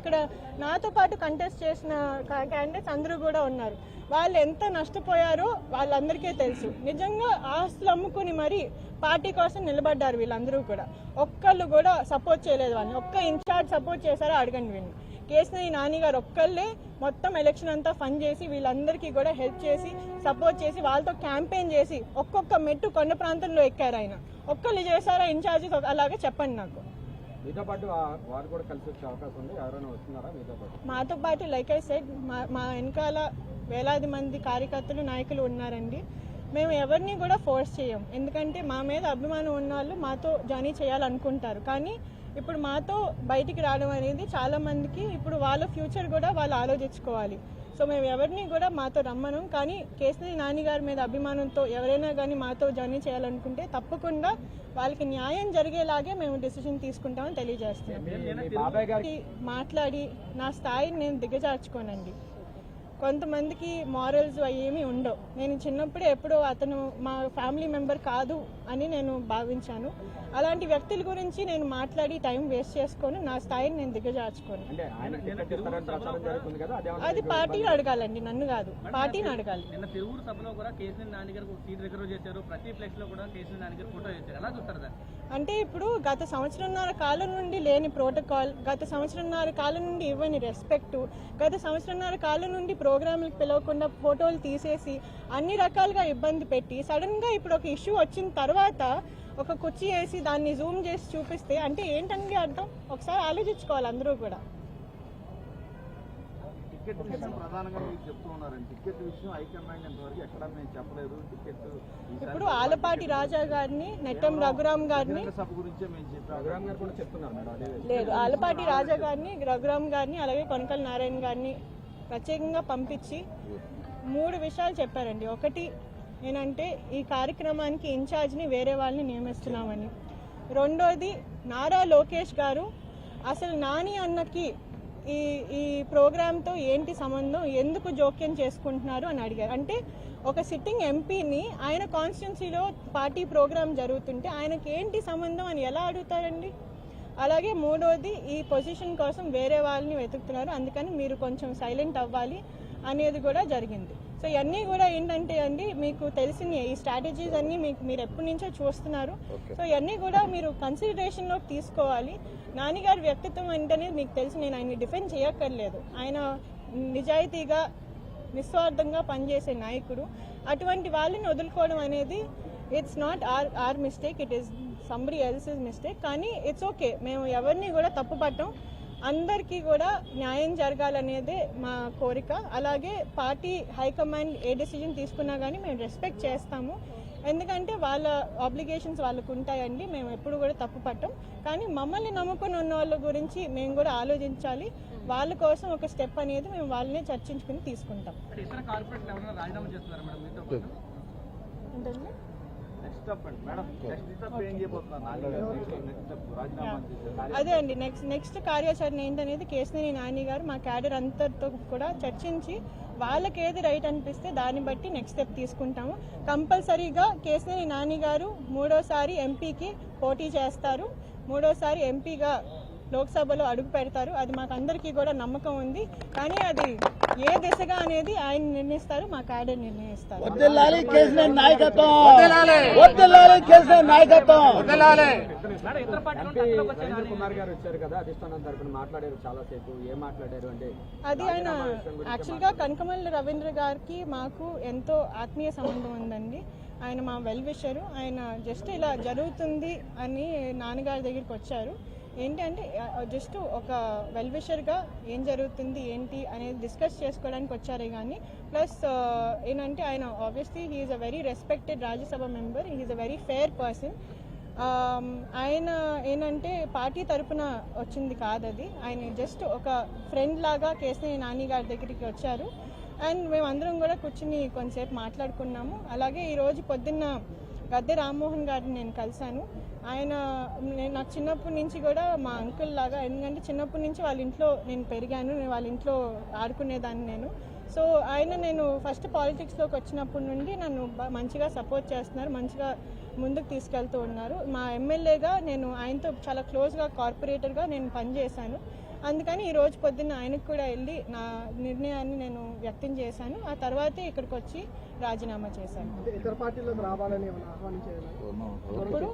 ఇక్కడ నాతో పాటు కంటెస్ట్ చేసిన క్యాండిడేట్స్ అందరూ కూడా ఉన్నారు. వాళ్ళు ఎంత నష్టపోయారో వాళ్ళందరికీ తెలుసు. నిజంగా ఆస్తులు అమ్ముకుని మరీ పార్టీ కోసం నిలబడ్డారు వీళ్ళందరూ కూడా. ఒక్కళ్ళు కూడా సపోర్ట్ చేయలేదు వాళ్ళని. ఒక్క ఇన్ఛార్జ్ సపోర్ట్ చేశారో అడగండి వీళ్ళని. కేసీఆర్ నాని గారు ఒక్కళ్ళే మొత్తం ఎలక్షన్ అంతా ఫండ్ చేసి వీళ్ళందరికీ కూడా హెల్ప్ చేసి సపోర్ట్ చేసి వాళ్ళతో క్యాంపెయిన్ చేసి ఒక్కొక్క మెట్టు కొండ ప్రాంతంలో ఎక్కారు ఆయన. ఒక్కళ్ళు చేశారా ఇన్ఛార్జెస్? అలాగే చెప్పండి నాకు. మీతో పాటు వారు కూడా కలిసి వచ్చే అవకాశం ఉంది, ఎవరైనా వస్తున్నారా మీతో పాటు? మాతో పాటు లైక్ ఐ సెడ్ మా వెనకాల వేలాది మంది కార్యకర్తలు నాయకులు ఉన్నారండి. మేము ఎవరిని కూడా ఫోర్స్ చేయం. ఎందుకంటే మా మీద అభిమానం ఉన్న వాళ్ళు మాతో జాయిన్ చేయాలనుకుంటారు. కానీ ఇప్పుడు మాతో బయటికి రావడం అనేది చాలా మందికి ఇప్పుడు వాళ్ళ ఫ్యూచర్ కూడా వాళ్ళు ఆలోచించుకోవాలి. సో మేము ఎవరిని కూడా మాతో రమ్మను. కానీ కేసీఆర్ నాని గారి మీద అభిమానంతో ఎవరైనా కానీ మాతో జాయిన్ చేయాలనుకుంటే తప్పకుండా వాళ్ళకి న్యాయం జరిగేలాగే మేము డెసిషన్ తీసుకుంటామని తెలియజేస్తున్నాం. మాట్లాడి నా స్థాయిని నేను దిగజార్చుకోనండి. కొంతమందికి మారల్స్ ఏమీ ఉండవు. నేను చిన్నప్పుడే ఎప్పుడో అతను మా ఫ్యామిలీ మెంబర్ కాదు అని నేను భావించాను. అలాంటి వ్యక్తుల గురించి నేను మాట్లాడి టైం వేస్ట్ చేసుకొని నా స్థాయిని నేను దిగజార్చుకోను. అది పార్టీని అడగాలండి, నన్ను కాదు. పార్టీని అడగాలి. నిన్న తిరువురు సభలో కూడా కేసీఆర్ నాని గారు ఒక సీట్ రిజర్వ్ చేశారు. ప్రతి ఫ్లెక్స్ లో కూడా కేసీఆర్ నాని గారు ఫోటో చేశారు. ఎలా చూస్తారు సార్? అంటే ఇప్పుడు గత సంవత్సరంన్నర కాలం నుండి లేని ప్రోటోకాల్, గత సంవత్సరంన్నర కాలం నుండి ఇవ్వని రెస్పెక్ట్, గత సంవత్సరంన్నర కాలం నుండి ప్రోగ్రాంలకు పిలవకుండా ఫోటోలు తీసేసి అన్ని రకాలుగా ఇబ్బంది పెట్టి సడన్ గా ఇప్పుడు ఒక ఇష్యూ వచ్చిన తర్వాత ఒక కుర్చీ వేసి దాన్ని జూమ్ చేసి చూపిస్తే అంటే ఏంటంటే అర్థం? ఒకసారి ఆలోచించుకోవాలి అందరూ కూడా. టికెట్ విషయం ప్రధానంగా మీరు చెప్తూ ఉన్నారండి. టికెట్ విషయం హైకమాండ్ ఎంతవరకు ఎక్కడ మేము చెప్పలేదు. టికెట్ ఇప్పుడు ఆలపాటి రాజా గారిని, నెట్టం రఘురామ్ గారిని సభ గురించే మేము చెప్పాము. లేదు, ఆలపాటి రాజా గారిని, రఘురామ్ గారిని అలాగే కొనకల నారాయణ గారిని ప్రత్యేకంగా పంపించి 3 విషయాలు చెప్పారండి. ఒకటి ఏంటంటే ఈ కార్యక్రమానికి ఇన్ఛార్జ్ని వేరే వాళ్ళని నియమిస్తున్నామని. రెండోది నారా లోకేష్ గారు అసలు నాని అన్నకి ఈ ప్రోగ్రాంతో ఏంటి సంబంధం, ఎందుకు జోక్యం చేసుకుంటున్నారు అని అడిగారు. అంటే ఒక సిట్టింగ్ ఎంపీని ఆయన కాన్స్టిట్యున్సీలో పార్టీ ప్రోగ్రాం జరుగుతుంటే ఆయనకి ఏంటి సంబంధం అని ఎలా అడుగుతారండి? అలాగే మూడోది ఈ పొజిషన్ కోసం వేరే వాళ్ళని వెతుకుతున్నారు, అందుకని మీరు కొంచెం సైలెంట్ అవ్వాలి అనేది కూడా జరిగింది. సో ఇవన్నీ కూడా ఏంటంటే అండి మీకు తెలిసిన ఈ స్ట్రాటజీస్ అన్నీ మీరు ఎప్పటి నుంచో చూస్తున్నారు. సో ఇవన్నీ కూడా మీరు కన్సిడరేషన్లోకి తీసుకోవాలి. నాన్నగారి వ్యక్తిత్వం ఏంటనేది మీకు తెలిసి నేను ఆయన్ని డిఫెండ్ చేయక్కర్లేదు. ఆయన నిజాయితీగా నిస్వార్థంగా పనిచేసే నాయకుడు. అటువంటి వాళ్ళని వదులుకోవడం అనేది it's not our mistake, it is somebody else's mistake. కానీ ఇట్స్ ఓకే, మేము ఎవరిని కూడా తప్పు పట్టం. అందరికీ కూడా న్యాయం జరగాలనేదే మా కోరిక. అలాగే పార్టీ హైకమాండ్ ఏ డెసిజన్ తీసుకున్నా కానీ మేము రెస్పెక్ట్ చేస్తాము. ఎందుకంటే వాళ్ళ ఆబ్లిగేషన్స్ వాళ్ళకు ఉంటాయండి. మేము ఎప్పుడు కూడా తప్పు పట్టం. కానీ మమ్మల్ని నమ్ముకుని ఉన్న వాళ్ళ గురించి మేము కూడా ఆలోచించాలి. వాళ్ళ కోసం ఒక స్టెప్ అనేది మేము వాళ్ళనే చర్చించుకుని తీసుకుంటాం. అదే అండి నెక్స్ట్ కార్యాచరణ ఏంటనేది కేసీఆర్ నాని గారు మా క్యాడర్ అంతటితో కూడా చర్చించి వాళ్ళకి ఏది రైట్ అనిపిస్తే దాన్ని బట్టి నెక్స్ట్ స్టెప్ తీసుకుంటాము. కంపల్సరీగా కేసీఆర్ నాని గారు 3వ ఎంపీకి పోటీ చేస్తారు, 3వ ఎంపీగా లోక్సభలో అడుగు పెడతారు. అది మాకు అందరికీ కూడా నమ్మకం ఉంది. కానీ అది ఏ దిశగా అనేది ఆయన నిర్ణయిస్తారు, మా క్యాడర్ నిర్ణయిస్తారు. అది ఆయన యాక్చువల్గా కనకమల్లి రవీంద్ర గారికి మాకు ఎంతో ఆత్మీయ సంబంధం ఉందండి. ఆయన మా వెల్ విషరు. ఆయన జస్ట్ ఇలా జరుగుతుంది అని నాన్నగారి దగ్గరికి వచ్చారు. ఏంటి అంటే జస్ట్ ఒక వెల్ విషర్గా ఏం జరుగుతుంది ఏంటి అనేది డిస్కస్ చేసుకోవడానికి వచ్చారే కానీ ప్లస్ ఏంటంటే ఆయన obviously he is a very respected Rajya Sabha member, he is a very fair person. ఆయన ఏంటంటే పార్టీ తరఫున వచ్చింది కాదు అది. ఆయన జస్ట్ ఒక ఫ్రెండ్ లాగా కేసీఆర్ నాని గారి దగ్గరికి వచ్చారు. అండ్ మేమందరం కూడా కూర్చుని కొంతసేపు మాట్లాడుకున్నాము. అలాగే ఈరోజు పొద్దున్న గద్దె రామ్మోహన్ గారిని నేను కలిశాను. ఆయన నాకు చిన్నప్పటి నుంచి కూడా మా అంకుల్ లాగా, ఎందుకంటే చిన్నప్పటి నుంచి వాళ్ళ ఇంట్లో నేను పెరిగాను, వాళ్ళ ఇంట్లో ఆడుకునేదాన్ని నేను. సో ఆయన నేను ఫస్ట్ పాలిటిక్స్లోకి వచ్చినప్పటి నుండి నన్ను మంచిగా సపోర్ట్ చేస్తున్నారు, మంచిగా ముందుకు తీసుకెళ్తూ ఉన్నారు. మా ఎమ్మెల్యేగా నేను ఆయనతో చాలా క్లోజ్గా కార్పొరేటర్గా నేను పనిచేశాను. అందుకని ఈ రోజు పొద్దున్న ఆయనకు కూడా వెళ్ళి నా నిర్ణయాన్ని నేను వ్యక్తం చేశాను. ఆ తర్వాతే ఇక్కడికి వచ్చి రాజీనామా చేశాను. ఇతర పార్టీలకు రావాలని ఏమైనా ఆహ్వానించారు? ఇప్పుడు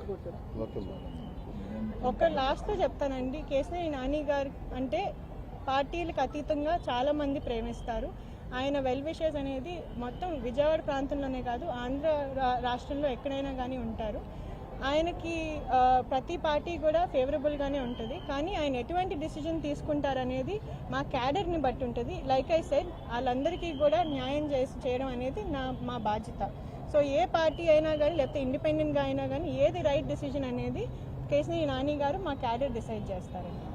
ఒక లాస్ట్తో చెప్తానండి, కేశినేని నాని గారు అంటే పార్టీలకు అతీతంగా చాలా మంది ప్రేమిస్తారు. ఆయన వెల్ విషెస్ అనేది మొత్తం విజయవాడ ప్రాంతంలోనే కాదు, ఆంధ్ర రాష్ట్రంలో ఎక్కడైనా కానీ ఉంటారు. ఆయనకి ప్రతి పార్టీ కూడా ఫేవరబుల్గానే ఉంటుంది. కానీ ఆయన ఎటువంటి డిసిజన్ తీసుకుంటారనేది మా క్యాడర్ని బట్టి ఉంటుంది. లైక్ ఐ సెడ్, వాళ్ళందరికీ కూడా న్యాయం చేయడం అనేది మా బాధ్యత. సో ఏ పార్టీ అయినా కానీ లేకపోతే ఇండిపెండెంట్గా అయినా కానీ ఏది రైట్ డిసిజన్ అనేది కేశినేని నాని గారు మా క్యాడర్ డిసైడ్ చేస్తారండి.